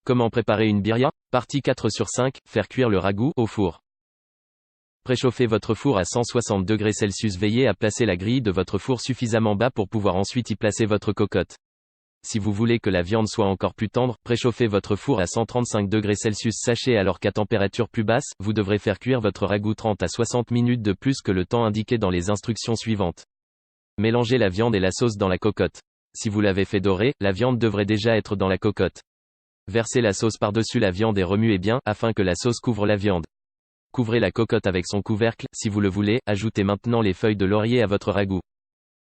Comment préparer une birria? Partie 4 sur 5, faire cuire le ragoût au four. Préchauffez votre four à 160 degrés Celsius. Veillez à placer la grille de votre four suffisamment bas pour pouvoir ensuite y placer votre cocotte. Si vous voulez que la viande soit encore plus tendre, préchauffez votre four à 135 degrés Celsius. Sachez alors qu'à température plus basse, vous devrez faire cuire votre ragoût 30 à 60 minutes de plus que le temps indiqué dans les instructions suivantes. Mélangez la viande et la sauce dans la cocotte. Si vous l'avez fait dorer, la viande devrait déjà être dans la cocotte. Versez la sauce par-dessus la viande et remuez bien, afin que la sauce couvre la viande. Couvrez la cocotte avec son couvercle, si vous le voulez. Ajoutez maintenant les feuilles de laurier à votre ragoût.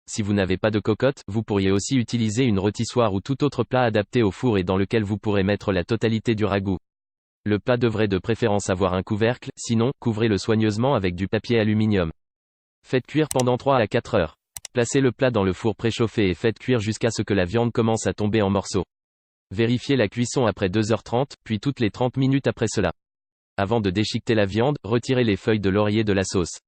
Si vous n'avez pas de cocotte, vous pourriez aussi utiliser une rôtissoire ou tout autre plat adapté au four et dans lequel vous pourrez mettre la totalité du ragoût. Le plat devrait de préférence avoir un couvercle, sinon, couvrez-le soigneusement avec du papier aluminium. Faites cuire pendant 3 à 4 heures. Placez le plat dans le four préchauffé et faites cuire jusqu'à ce que la viande commence à tomber en morceaux. Vérifiez la cuisson après 2h30, puis toutes les 30 minutes après cela. Avant de déchiqueter la viande, retirez les feuilles de laurier de la sauce.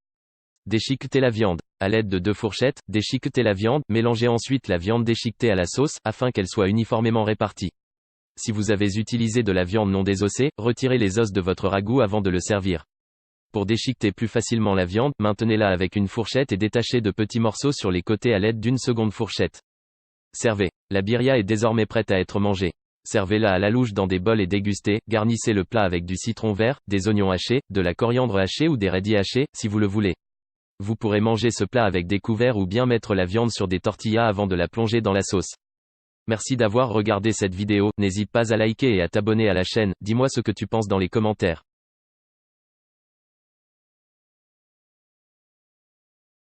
Déchiquetez la viande. À l'aide de 2 fourchettes, déchiquetez la viande, mélangez ensuite la viande déchiquetée à la sauce, afin qu'elle soit uniformément répartie. Si vous avez utilisé de la viande non désossée, retirez les os de votre ragoût avant de le servir. Pour déchiqueter plus facilement la viande, maintenez-la avec une fourchette et détachez de petits morceaux sur les côtés à l'aide d'une seconde fourchette. Servez. La birria est désormais prête à être mangée. Servez-la à la louche dans des bols et dégustez. Garnissez le plat avec du citron vert, des oignons hachés, de la coriandre hachée ou des radis hachés, si vous le voulez. Vous pourrez manger ce plat avec des couverts ou bien mettre la viande sur des tortillas avant de la plonger dans la sauce. Merci d'avoir regardé cette vidéo. N'hésite pas à liker et à t'abonner à la chaîne. Dis-moi ce que tu penses dans les commentaires.